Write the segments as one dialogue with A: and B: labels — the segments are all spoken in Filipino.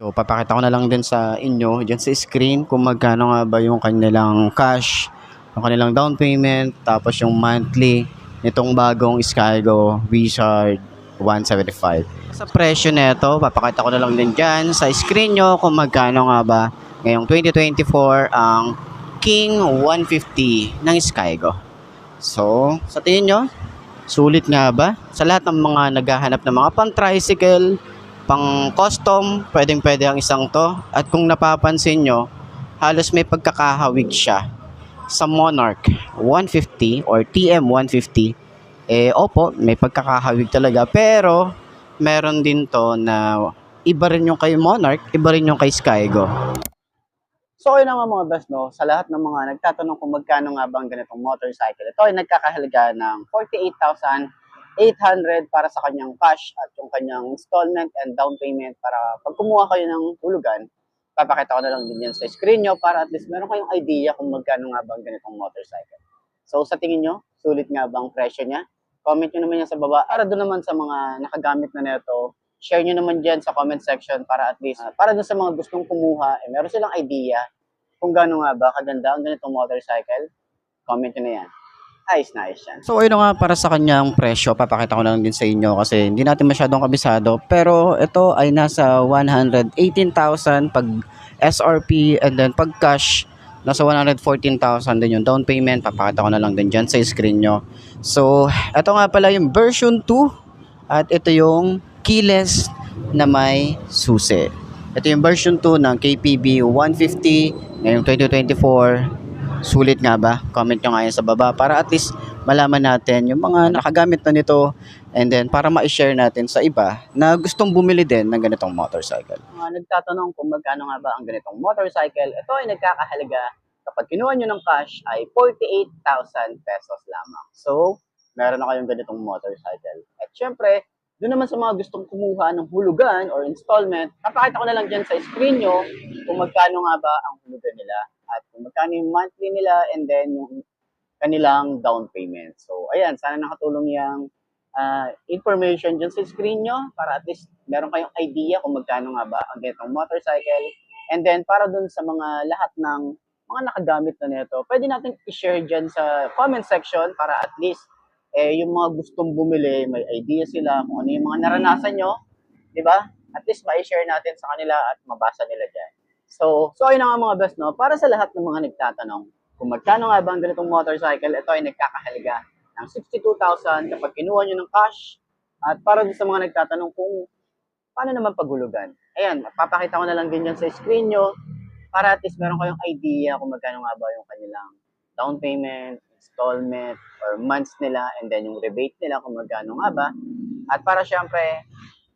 A: So, papakita ko na lang din sa inyo dyan sa screen kung magkano nga ba yung kanilang cash, yung kanilang down payment, tapos yung monthly nitong bagong Skygo Wizard 175. Sa presyo nito, papakita ko na lang din dyan sa screen nyo kung magkano nga ba ngayong 2024 ang King 150 ng Skygo. So, sa tingin nyo, sulit nga ba? Sa lahat ng mga naghahanap ng mga pang-tricycle, pang-custom, pwedeng-pwede ang isang to. At kung napapansin nyo, halos may pagkakahawig siya sa Monarch 150 or TM 150. Opo, may pagkakahawig talaga. Pero, meron din to na iba rin yung kay Monarch, iba rin yung kay Skygo. So ayun nga mga best, no, sa lahat ng mga nagtatanong kung magkano nga ba ang ganitong motorcycle, ito ay nagkakahalaga ng 48,800 para sa kanyang cash at yung kanyang installment and down payment para pag kumuha kayo ng hulugan, papakita ko na lang din yan sa screen nyo para at least meron kayong idea kung magkano nga ba ang ganitong motorcycle. So sa tingin nyo, sulit nga ba ang presyo niya? Comment nyo naman yan sa baba. Para doon naman sa mga nakagamit na neto, share nyo naman dyan sa comment section para at least, para doon sa mga gustong kumuha, meron silang idea kung gaano nga ba kaganda ang ganitong motorcycle. Comment nyo na yan. Ayos na ayos yan. So ayun nga para sa kanyang presyo, papakita ko lang din sa inyo kasi hindi natin masyadong kabisado. Pero ito ay nasa 118,000 pag SRP and then pag cash, nasa 114,000 din yung down payment. Papakita ko na lang din dyan sa screen nyo. So ito nga pala yung version 2 at ito yung keyless na may susi. Ito yung version 2 ng KPB 150 ngayong 2024. Sulit nga ba? Comment nyo nga yan sa baba para at least malaman natin yung mga nakagamit na nito and then para ma-share natin sa iba na gustong bumili din ng ganitong motorcycle. Mga nagtatanong kung magkano nga ba ang ganitong motorcycle, ito ay nagkakahalaga kapag kinuha nyo ng cash ay 48,000 pesos lamang. So, meron na kayong ganitong motorcycle. At syempre, doon naman sa mga gustong kumuha ng hulugan or installment, papakita ko na lang dyan sa screen nyo kung magkano nga ba ang hulugan nila at kung magkano yung monthly nila and then yung kanilang down payment. So, ayan, sana nakatulong yung information dyan sa screen nyo para at least meron kayong idea kung magkano nga ba ang ganitong motorcycle. And then, para dun sa mga lahat ng mga nakagamit na nito, pwede natin i-share dyan sa comment section para at least yung mga gustong bumili, may idea sila kung ano yung mga naranasan nyo, di ba? At least ma-share natin sa kanila at mabasa nila dyan. So ayun na nga mga best, no? Para sa lahat ng mga nagtatanong, kung magkano nga ba ang ganitong motorcycle, ito ay nagkakahalaga ng 62,000 kapag kinuha nyo ng cash. At para sa mga nagtatanong kung paano naman paghulugan, ayan, papakita ko na lang din yan sa screen nyo para at least meron kayong idea kung magkano nga ba yung kanilang down payment, installment, or months nila, and then yung rebate nila kung magkano nga ba. At para syempre,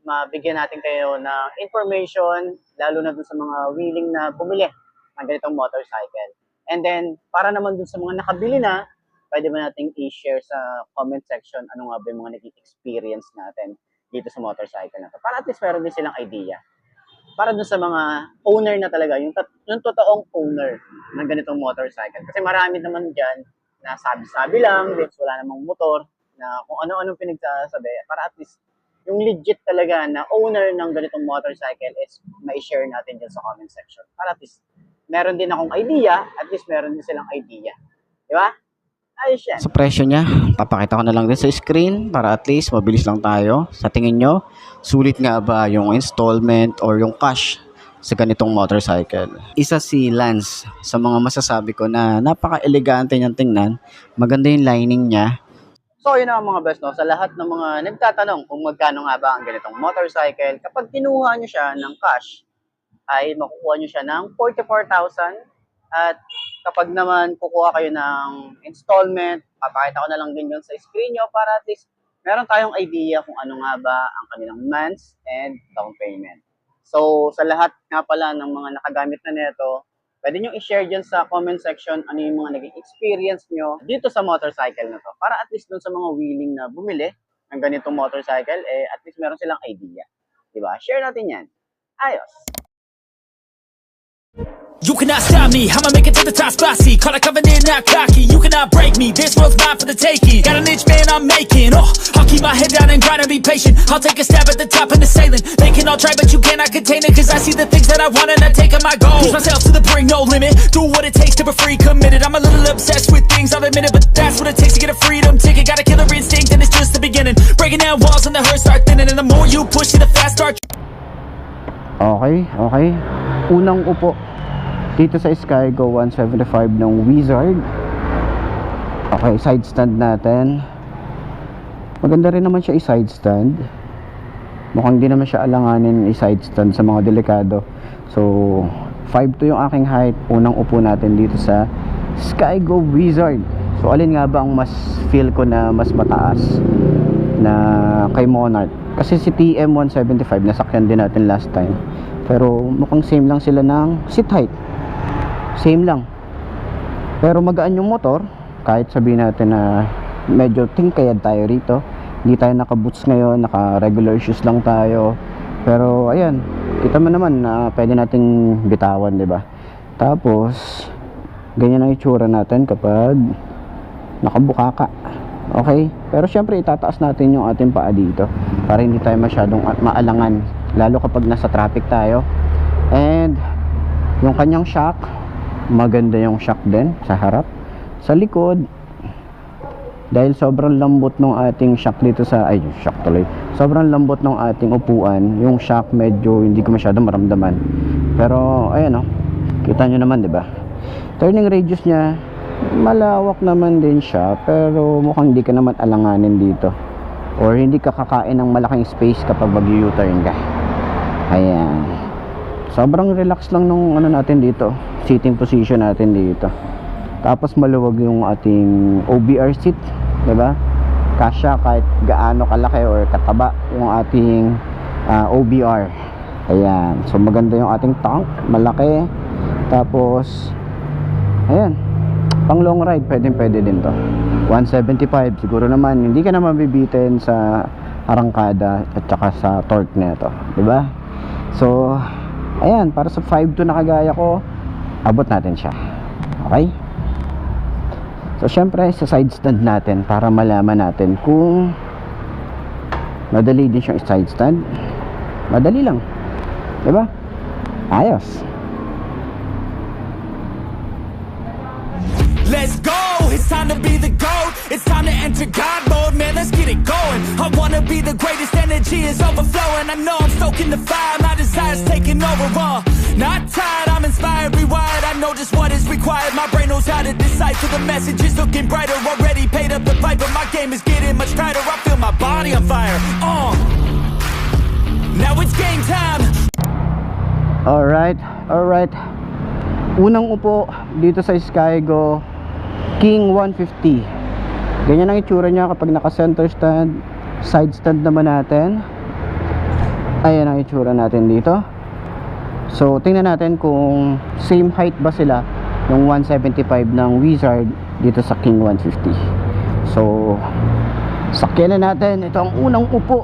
A: mabigyan natin kayo ng information, lalo na dun sa mga willing na bumili ng ganitong motorcycle. And then, para naman dun sa mga nakabili na, pwede ba nating i-share sa comment section ano nga ba yung mga naging experience natin dito sa motorcycle na to. Para at least meron din silang idea. Para dun sa mga owner na talaga, yung totoong owner ng ganitong motorcycle. Kasi marami naman dyan na sabi-sabi lang, wala namang motor, na kung ano-anong pinagsasabi, para at least yung legit talaga na owner ng ganitong motorcycle is ma-share natin dyan sa comment section. Para at least meron din akong idea, at least meron din silang idea. Di ba? Ayos yan. Sa presyo niya, papakita ko na lang din sa screen para at least mabilis lang tayo. Sa tingin nyo, sulit nga ba yung installment or yung cash sa ganitong motorcycle? Isa si Lance sa mga masasabi ko na napaka-elegante niyang tingnan. Maganda yung lining niya. So yun ang mga best, no? Sa lahat ng mga nagtatanong kung magkano nga ba ang ganitong motorcycle, kapag kinuha nyo siya ng cash, ay makukuha nyo siya ng 44,000. At kapag naman kukuha kayo ng installment, papakita ko na lang din yun sa screen nyo para at least meron tayong idea kung ano nga ba ang kanilang months and down payment. So, sa lahat nga pala ng mga nakagamit na nito, pwede nyo i-share dyan sa comment section ano yung mga naging experience nyo dito sa motorcycle na to. Para at least dun sa mga willing na bumili ng ganitong motorcycle, at least meron silang idea. Diba? Share natin yan. Ayos!
B: You cannot stop me, I'ma make it to the top spicy. Call it covenant, not cocky. You cannot break me, this world's mine for the taking. Got an itch, man, I'm making. Oh, I'll keep my head down and grind and be patient. I'll take a stab at the top and the sailing. They can all try, but you cannot contain it. Cause I see the things that I want and I take on my goal. Push myself to the brink, no limit. Do what it takes to be free, committed. I'm a little obsessed with things, I'll admit it. But that's what it takes to get a freedom ticket. Got a killer instinct and it's just the beginning. Breaking down walls and the hurt start thinning. And the more you push it, the fast start.
A: Okay. Unang upo dito sa Skygo 175 ng Wizard. Okay, side stand natin. Maganda rin naman siya i-side stand. Mukhang di naman siya alanganin i-side stand sa mga delikado. So 5'2" yung aking height. Unang upo natin dito sa Skygo Wizard. So alin nga ba ang mas feel ko na mas mataas na kay Monarch? Kasi si TM 175 nasakyan din natin last time. Pero mukhang same lang sila ng seat height. Same lang. Pero magaan yung motor. Kahit sabihin natin na medyo tingkayad tayo rito. Hindi tayo naka-boots ngayon, naka-regular shoes lang tayo. Pero ayan, kita mo naman na pwede nating bitawan, 'di ba? Tapos ganyan ang itsura natin kapag nakabukaka. Okay? Pero syempre itataas natin yung ating paa dito para hindi tayo masyadong maalangan, lalo kapag nasa traffic tayo. And yung kanyang shock, maganda yung shock din sa harap. Sa likod, dahil sobrang lambot ng ating shock dito sa shock tuloy. Sobrang lambot ng ating upuan, yung shock medyo hindi ko masyadong maramdaman. Pero ayan kita nyo naman, 'di ba? Turning radius niya malawak naman din siya, pero mukhang hindi ka naman alanganin dito. Or hindi ka kakain ng malaking space kapag mag-U-turn ka. Ayan. Sobrang relax lang nung natin dito, sitting position natin dito. Tapos maluwag yung ating OBR seat, 'di ba? Kasya kahit gaano kalaki or kataba yung ating OBR. Ayan. So maganda yung ating tank, malaki. Tapos ayan, pang long ride pwede din to. 175 siguro naman, hindi ka na mabibitin sa arangkada at saka sa torque nito, 'di ba? So ayan, para sa 5'2" na kagaya ko, abot natin siya. Okay? So syempre sa side stand natin para malaman natin kung madali din siyang side stand. Madali lang, 'di ba? Ayos.
B: Let's go, it's time to be the GOAT. It's time to enter God mode, man, let's get it going. I wanna be the greatest, energy is overflowing. I know I'm stoking the fire, my desire's taking over. Not tired, I'm inspired, rewired. I know just what is required. My brain knows how to decipher the messages, looking brighter. Already paid up the fight, but my game is getting much tighter. I feel my body on fire. Now it's game time.
A: Alright. Unang upo dito sa Skygo King 150. Ganyan ang itsura niya kapag naka center stand. Side stand naman natin, ayan ang itsura natin dito. So tingnan natin kung same height ba sila ng 175 ng Wizard dito sa King 150. So sakyan na natin. Ito ang unang upo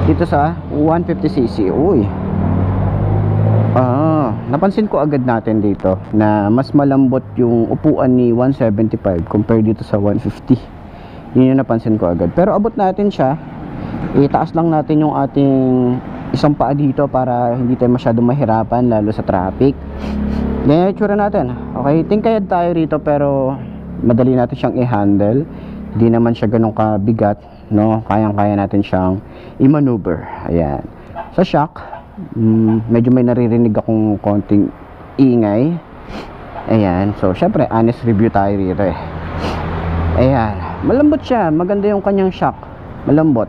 A: dito sa 150cc. Uy, napansin ko agad natin dito na mas malambot yung upuan ni 175 compared dito sa 150. Yun yung napansin ko agad. Pero abot natin siya. Itaas lang natin yung ating isang paa dito para hindi tayo masyadong mahirapan lalo sa traffic. Ganyan yung itsura natin. Okay, tingkayad tayo rito pero madali natin siyang i-handle. Hindi naman siya ganun kabigat, no? Kayang-kaya natin siyang i-maneuver. Ayan. Sa shock, medyo may naririnig akong konting ingay. Ayan, so syempre honest review tayo rito Ayan, malambot siya, maganda yung kanyang shock, malambot.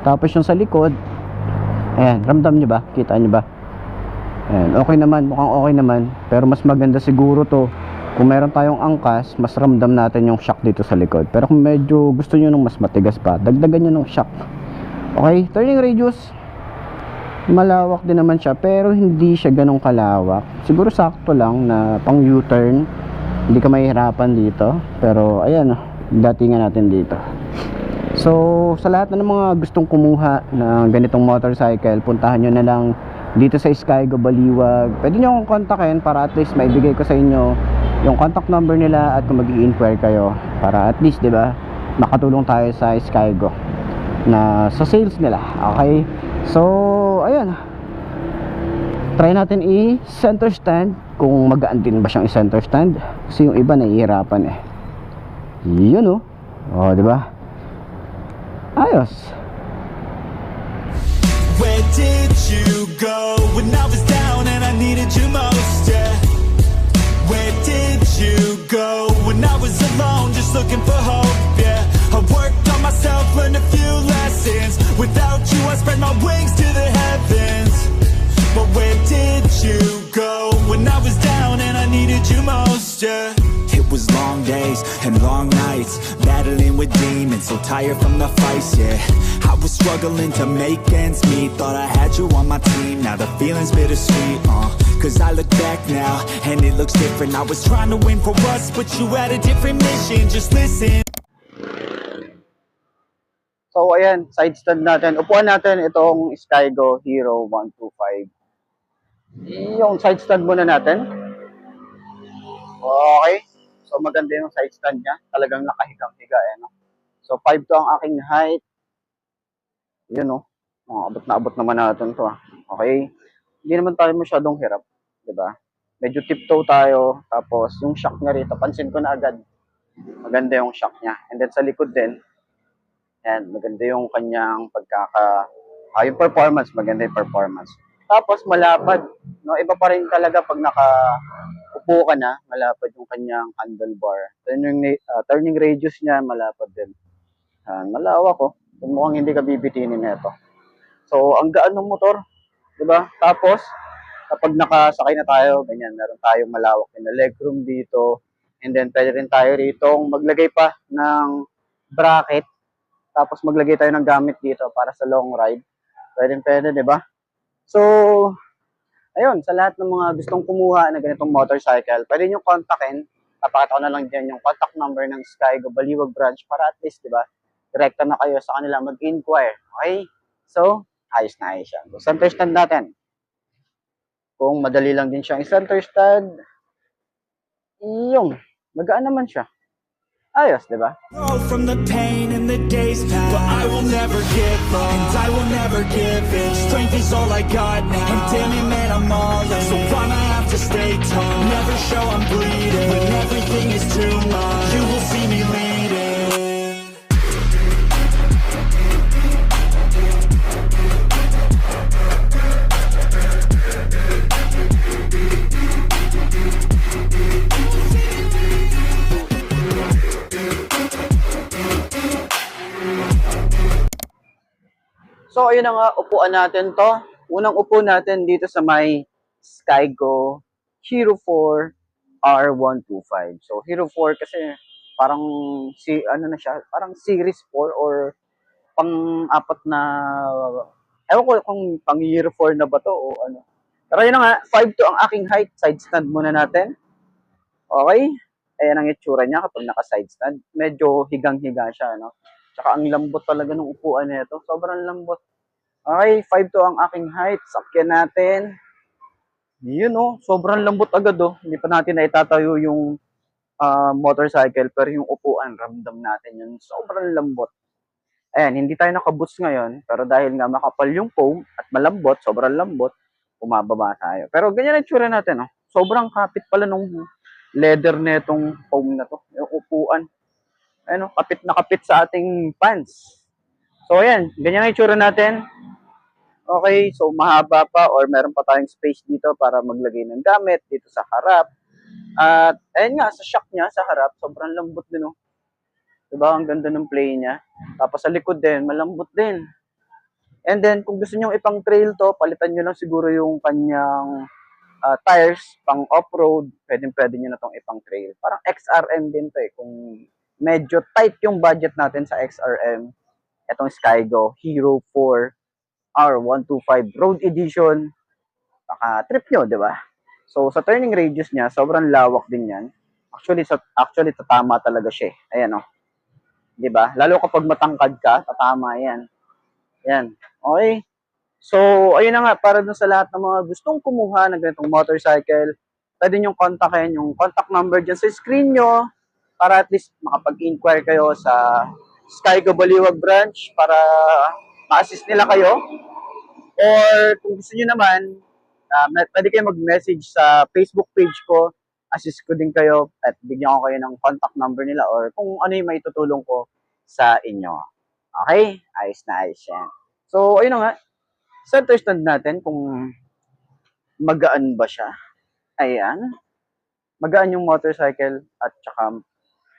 A: Tapos yung sa likod, ayan, ramdam nyo ba? Kita nyo ba? Ayan, okay naman, mukhang okay naman. Pero mas maganda siguro to kung meron tayong angkas, mas ramdam natin yung shock dito sa likod. Pero kung medyo gusto nyo nung mas matigas pa, dagdagan nyo ng shock. Okay, turning radius, malawak din naman siya pero hindi siya ganong kalawak. Siguro sakto lang na pang U-turn, hindi ka mahihirapan dito. Pero ayan, datingan natin dito. So sa lahat na ng mga gustong kumuha ng ganitong motorcycle, puntahan nyo na lang dito sa Skygo Baliwag. Pwede nyo akong kontakin para at least maibigay ko sa inyo yung contact number nila at kung mag-i-inquire kayo para at least, di ba, makatulong tayo sa Skygo na sa sales nila. Okay, so ayun, try natin i-center stand kung magaan din ba siyang i-center stand kasi yung iba nahihirapan eh. Yun oh, oh, di ba, ayos.
B: Where did you go when I was down and I needed you most, yeah? Where did you go when I was alone just looking for hope, yeah? I worked on myself, learned a few lessons. Without you I spread my wings to the heavens. But where did you go when I was down and I needed you most, yeah? It was long days and long nights, battling with demons, so tired from the fights, yeah. I was struggling to make ends meet, thought I had you on my team, now the feeling's bittersweet, cause I look back now, and it looks different. I was trying to win for us, but you had a different mission, just listen.
A: So ayan, side stand natin. Upuan natin itong Skygo Hero 125. Yung side stand muna natin. Okay. So maganda yung side stand niya. Talagang nakahigang-higa eh, no? So 5 to ang aking height. Yun no. Abot na abot naman natin to. Okay. Hindi naman tayo masyadong hirap, 'di ba? Medyo tiptoe tayo. Tapos yung shock niya rito, pansin ko na agad. Maganda yung shock niya. And then sa likod din, and maganda yung kanyang yung performance, maganda yung performance. Tapos malapad, no? Iba pa rin talaga pag nakaupo ka na, malapad yung kanyang handlebar. Turning radius niya, malapad din. Malawak oh. Mukhang hindi ka bibitinin nito. So, ang gaan ng motor, 'di ba? Tapos kapag nakasakay na tayo, ganyan, meron tayong malawak na legroom dito. And then pwede rin tayo rito maglagay pa ng bracket. Tapos maglagay tayo ng gamit dito para sa long ride. Pwede, 'di ba? So, ayun, sa lahat ng mga gustong kumuha ng ganitong motorcycle, pwede nyo kontakin. Papakita ko na lang dyan yung contact number ng Skygo Baliwag branch para at least, 'di ba, direkta na kayo sa kanila mag-inquire. Okay? So, ayos na ayos siya. So, center stand natin. Kung madali lang din siyang i-center stand, yung magaan naman siya. Ayos, di ba?
B: From the pain and the days past, but I will never give up, and I will never give in. Strength is all I got now, and damn it, man, I'm all in. So I'ma have to stay tall, never show I'm bleeding. When everything is too much, you will see me leading.
A: So, ayun na nga, upuan natin to. Unang upo natin dito sa may Skygo Hero 4 R125. So, Hero 4 kasi parang ano na siya, parang series 4 or pang-apat na, ewan ko kung pang Hero 4 na ba to o ano. Pero yun na nga, 5 to ang aking height. Side stand muna natin. Okay? Ayan ang itsura niya kapag naka-side stand. Medyo higang-higa siya, no? Tsaka ang lambot talaga ng upuan nito. Sobrang lambot. Okay, 5 to ang aking height. Sakyan natin. Yun oh, sobrang lambot agad oh. Hindi pa natin na itatayo yung motorcycle, pero yung upuan, ramdam natin yun. Sobrang lambot. Ayan, hindi tayo nakaboots ngayon, pero dahil nga makapal yung foam at malambot, sobrang lambot, umababa tayo. Pero ganyan ang tsura natin oh. Sobrang kapit pala nung leather netong foam na to. Yung upuan. Ano, kapit na kapit sa ating pants. So, ayan. Ganyan ang itsura natin. Okay, so mahaba pa or meron pa tayong space dito para maglagay ng gamit dito sa harap. At, ayan nga, sa shock niya, sa harap, sobrang lambot din, oh. Diba? Ang ganda ng play niya. Tapos sa likod din, malambot din. And then, kung gusto nyo ipang trail to, palitan nyo lang siguro yung kanyang tires, pang off-road, pwede nyo na tong ipang trail. Parang XRM din to eh. Kung medyo tight yung budget natin sa XRM, itong Skygo Hero 4 R125 Road Edition, baka trip nyo, di ba? So, sa turning radius niya, sobrang lawak din yan. Actually, tatama talaga siya. Ayan, oh. Di ba? Lalo kapag matangkad ka, tatama yan. Yan. Okay. So, ayun na nga, para dun sa lahat ng mga gustong kumuha ng ganitong motorcycle, pwede nyo kontakin yung contact number dyan sa screen nyo para at least makapag-inquire kayo sa Skygo Baliwag branch para ma-assist nila kayo. Or kung gusto nyo naman, pwede kayo mag-message sa Facebook page ko. Assist ko din kayo at bigyan ko kayo ng contact number nila or kung ano yung may tutulong ko sa inyo. Okay? Ayos na ayos yan. So, ayun na nga. Center stand natin kung magaan ba siya. Ayan. Magaan yung motorcycle at saka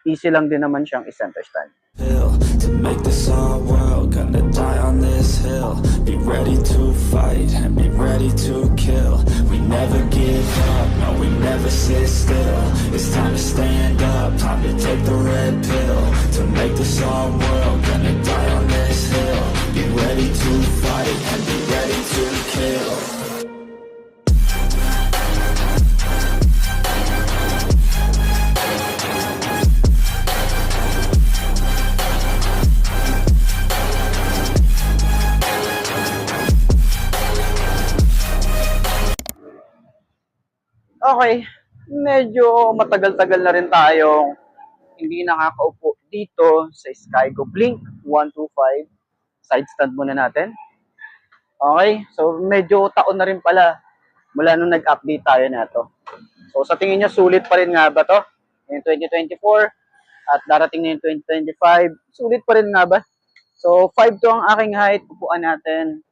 A: easy lang din naman siyang i-center stand.
B: To make this our world, gonna die on this hill. Be ready to fight and be ready to kill. We never give up, no, we never sit still. It's time to stand up, time to take the red pill. To make this our world, gonna die on this hill. Be ready to fight and be ready to kill.
A: Okay, medyo matagal-tagal na rin tayong hindi nakakaupo dito sa Skygo Blink 125. Side stand muna natin. Okay, so medyo taon na rin pala mula nung nag-update tayo na to. So sa tingin nyo, sulit pa rin nga ba to? Yung 2024 at darating na yung 2025, sulit pa rin nga ba? So 5'2" ang aking height, upuan natin.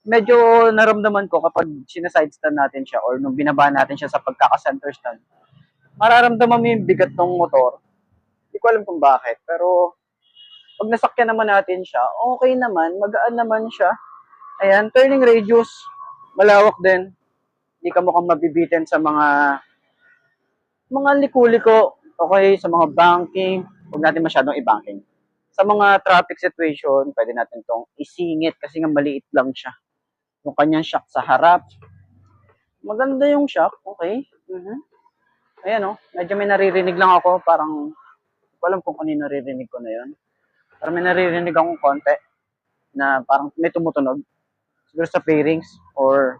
A: Medyo naramdaman ko kapag sinaside stand natin siya or nung binaba natin siya sa pagkaka-center stand, mararamdaman mo yung bigat ng motor. Hindi ko alam kung bakit, pero pag nasakyan naman natin siya, okay naman, magaan naman siya. Ayan, turning radius, malawak din. Hindi ka mukhang mabibitin sa mga liku-liko, okay, sa mga banking, huwag natin masyadong i-banking. Sa mga traffic situation, pwede natin tong isingit kasi nga maliit lang siya. Yung kanyang shock sa harap, maganda yung shock, okay. Ayan medyo may naririnig lang ako, parang, hindi ko alam kung ano yung naririnig ko na yun. Pero may naririnig akong konti, na parang may tumutunog. Siguro sa fairings, or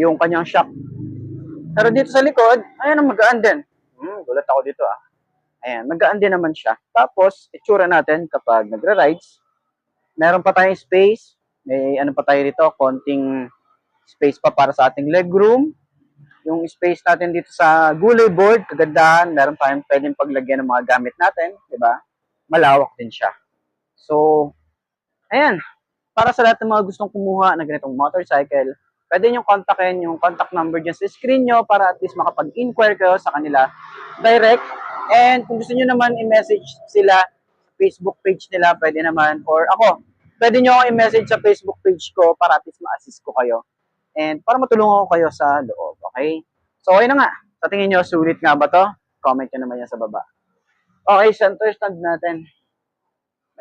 A: yung kanyang shock. Pero dito sa likod, ayan ang magaan din. Gulat ako dito Ayan, magaan din naman siya. Tapos, itsura natin kapag nagra-rides, meron pa tayong space, may ano pa tayo dito, konting space pa para sa ating legroom. Yung space natin dito sa gulay board, kagandahan, meron tayong pwedeng paglagyan ng mga gamit natin, di ba? Malawak din siya. So, ayan, para sa lahat ng mga gustong kumuha ng ganitong motorcycle, pwede nyo kontakin yung contact number dyan sa screen nyo para at least makapag-inquire kayo sa kanila direct. And kung gusto nyo naman i-message sila sa Facebook page nila, pwede naman. Or ako, pwede nyo ako i-message sa Facebook page ko para at least ma-assist ko kayo. And para matulungan ko kayo sa loob, okay? So, ayun na nga. Sa tingin nyo, sulit nga ba to? Comment nyo naman yan sa baba. Okay, center stand natin.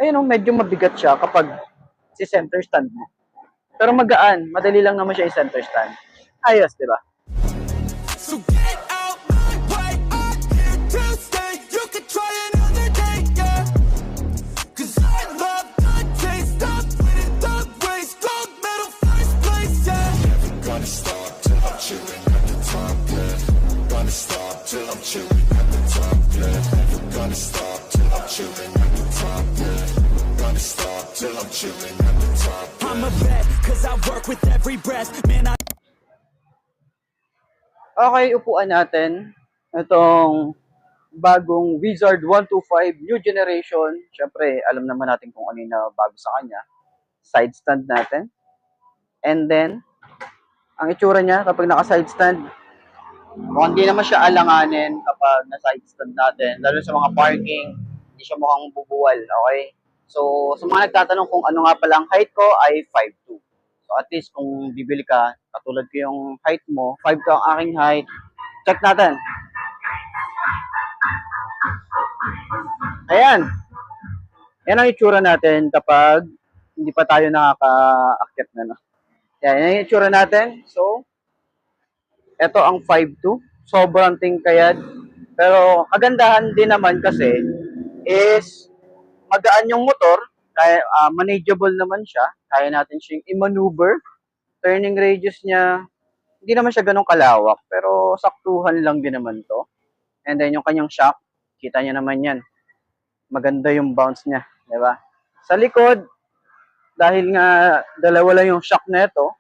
A: Ayun medyo mabigat siya kapag si center stand mo. Pero magaan, madali lang naman siya i-center stand. Ayos, di ba?
B: So get out my way, I'm here to stay. You can try another day, yeah. 'Cause I love the taste of winning the race. Gold medal, first place, yeah. Never gonna stop till I'm chilling at the top, yeah. Gonna stop till I'm chilling at the top, yeah. Never gonna stop till I'm chilling at the top, yeah. Gonna stop till I'm chilling at the top, yeah. I'm a vet, 'cause I work with every breath, man.
A: Okay, upuan natin. Itong bagong Wizard 125 New Generation. Siyempre, alam naman natin kung ano yung bago sa kanya. Side stand natin. And then, ang itsura niya kapag naka-side stand, mukhang hindi naman siya alanganin kapag na-side stand natin. Lalo sa mga parking, hindi siya mukhang bubuwal. Okay? So, sa mga nagtatanong kung ano nga pala ang height ko, ay 5'2". So, at least kung bibili ka, katulad ko yung height mo, 5'2" ang aking height. Check natin. Ayan. Yan ang itsura natin kapag hindi pa tayo nakaka-akyat na. Yan yung itsura natin. So, ito ang 5'2". Sobrang tingkayad. Pero, kagandahan din naman kasi is magaan yung motor. Kaya, manageable naman siya. Kaya natin siyang i-maneuver. turning radius niya, hindi naman siya ganun kalawak, pero saktuhan lang din naman to. And then yung kanyang shock, kita niya naman yan. Maganda yung bounce niya, di ba? Sa likod, dahil nga dalawa lang yung shock nito,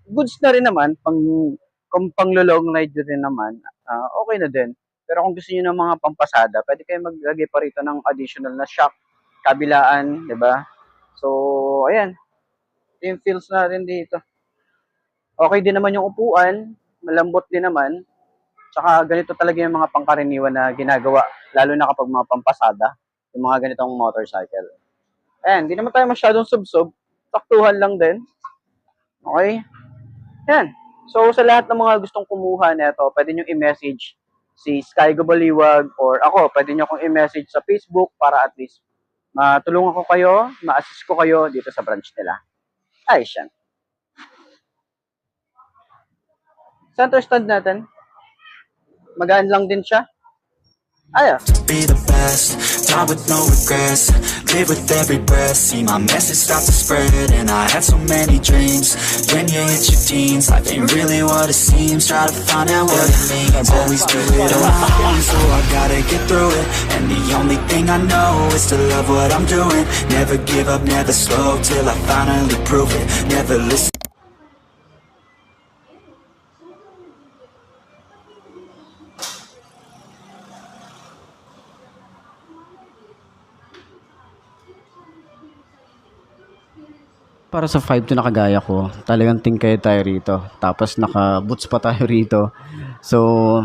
A: goods na rin naman, kung pang long ride din naman, okay na din. Pero kung gusto niyo ng mga pampasada, pwede kayo maglagay pa rito ng additional na shock, kabilaan, di ba? So, ayan. Yung feels natin dito. Okay din naman yung upuan, malambot din naman. Tsaka ganito talaga yung mga pangkaraniwan na ginagawa, lalo na kapag mga pampasada, yung mga ganitong motorcycle. Ayan, hindi naman tayo masyadong subsob, saktuhan lang din. Okay? Ayan. So, sa lahat ng mga gustong kumuha nito, pwede nyo i-message si Skygo Baliwag or ako, pwede nyo akong i-message sa Facebook para at least matulungan ko kayo, ma-assist ko kayo dito sa branch nila. Ayos yan. Center stand natin. Magaan lang din siya. Ayos.
C: Be the best, die with no regrets. Live with every breath, see my message start to spread. And I had so many dreams. When you hit your teens, life ain't really what it seems. Try to find out what it means. Always do it on my own, so I gotta get through it. And the only thing I know is to love what I'm doing. Never give up, never slow, till I finally prove it. Never listen.
D: Para sa 5'2" na kagaya ko, talagang tingkay tayo rito. Tapos naka-boots pa tayo rito. So,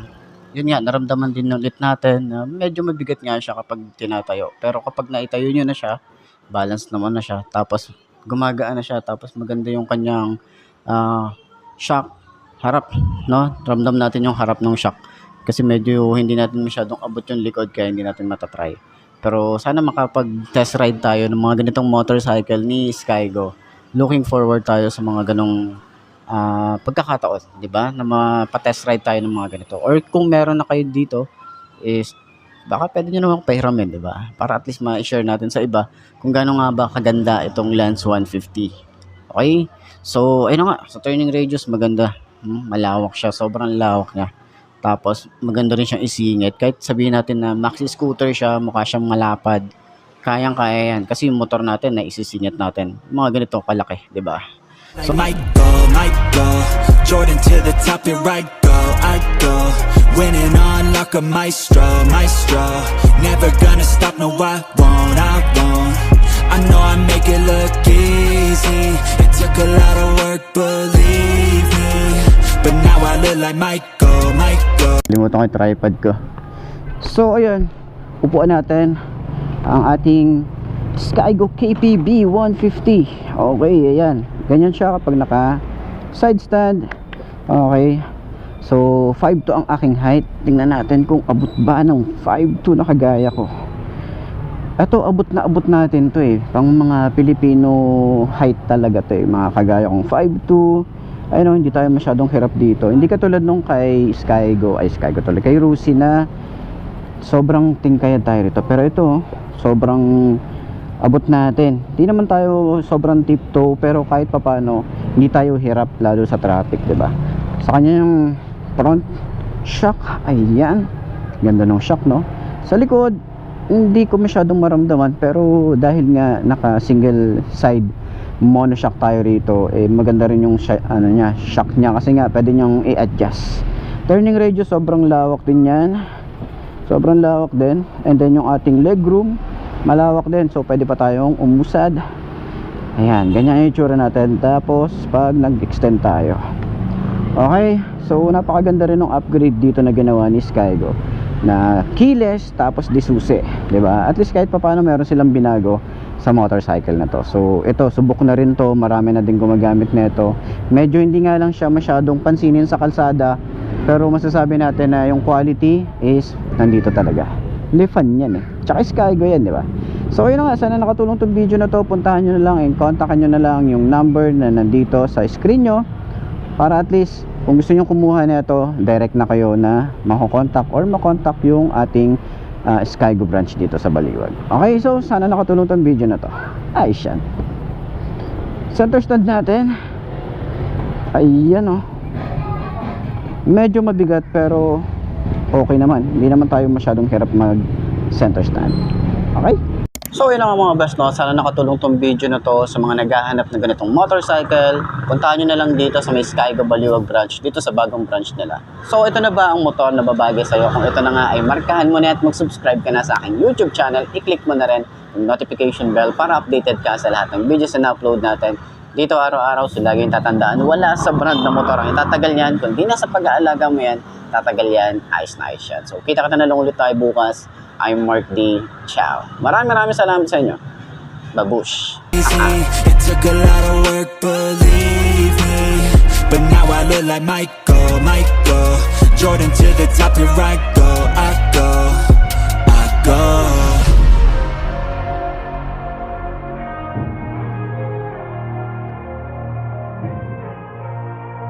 D: yun nga, naramdaman din ulit natin na medyo mabigat nga siya kapag tinatayo. Pero kapag naitayo nyo na siya, balance naman na siya. Tapos gumagaan na siya. Tapos maganda yung kanyang shock, harap. No? Ramdam natin yung harap ng shock. Kasi medyo hindi natin masyadong abot yung likod kaya hindi natin matatry. Pero sana makapag-test ride tayo ng mga ganitong motorcycle ni Skygo. Looking forward tayo sa mga ganong pagkakataon, di ba? Na mapa-test ride tayo ng mga ganito. Or kung meron na kayo dito, is baka pwede nyo naman pahiramin, di ba? Para at least ma-share natin sa iba kung gano'n nga ba kaganda itong Lance 150. Okay? So, ayun nga, sa turning radius, maganda. Malawak siya, sobrang lawak niya. Tapos, maganda rin siyang isingit. Kahit sabihin natin na maxi scooter siya, mukha siyang malapad. Kayang-kaya yan. Kasi yung motor natin na isisingit natin. Mga ganito kalaki, di ba?
C: So might go, Jordan to the top, here I go, winning on like a maestro, never gonna stop, no I won't, I know I make it look easy, it took a lot of work, believe me, but now I look like Michael.
D: Limutan ko yung tripod ko. So, ayun, upuan natin ang ating Skygo KPB 150. Okay, ayan. Ganyan siya kapag naka side stand. Okay. So, 5'2" ang aking height. Tingnan natin kung abot ba ng 5'2" na kagaya ko. Ito, abot natin to eh. Pang mga Pilipino height talaga to eh. Mga kagaya kong 5'2". Ayun, hindi tayo masyadong hirap dito. Hindi katulad nung kay Skygo tuloy. Kay Rusi na sobrang tingkaya tayo rito. Pero ito, sobrang abot natin. Hindi naman tayo sobrang tiptoe, pero kahit papano hindi tayo hirap lalo sa traffic, 'di ba? Sa kanya yung front shock, ayan. Ganda ng shock, no? Sa likod, hindi ko masyadong maramdaman, pero dahil nga naka single side monoshock tayo rito, eh maganda rin yung shock niya kasi nga pwede niyang i-adjust. Turning radius sobrang lawak din 'yan. Sobrang lawak din. And then yung ating legroom malawak din, so pwede pa tayong umusad. Ayan, ganyan yung itsura natin. Tapos pag nag-extend tayo, okay, so napakaganda rin ng upgrade dito na ginawa ni Skygo na keyless tapos disusi, diba? At least kahit pa paano meron silang binago sa motorcycle na to. So ito, subok na rin to, marami na din gumagamit nito. Medyo hindi nga lang siya masyadong pansinin sa kalsada, pero masasabi natin na yung quality is nandito talaga. Lifan yan eh. Tsaka Skygo yan, di ba? So ayun na nga, sana nakatulong tong video na to. Puntahan nyo na lang and kontakan nyo na lang yung number na nandito sa screen nyo, para at least kung gusto nyo kumuha na ito, direct na kayo na makokontak or makontak yung ating Skygo branch dito sa Baliwag. Okay, so sana nakatulong tong video na to. Ayos yan. Center stand natin, Ayan oh. Medyo mabigat pero okay naman. Hindi naman tayo masyadong hirap mag center stand. Okay?
A: So yun lang mga best, no? Sana nakatulong tong video na to sa mga naghahanap ng ganitong motorcycle. Puntahan nyo na lang dito sa may Skygo Baliwag branch, dito sa bagong branch nila. So ito na ba ang motor na babagay sa'yo? Kung ito na nga ay markahan mo na at mag-subscribe ka na sa aking YouTube channel, i-click mo na rin yung notification bell para updated ka sa lahat ng videos na upload natin. Dito araw-araw, so lagi yung tatandaan, wala sa brand na motor ang itatagal yan. Kung di na sa pag-aalaga mo yan, tatagal yan, ayos na ayos yan. So kita ka na lang ulit tayo bukas. I'm Mark D. Ciao. Maraming salamat sa inyo. Babush.
C: It took a lot of work, believe me, but now I look like Michael Jordan to the top, here I go.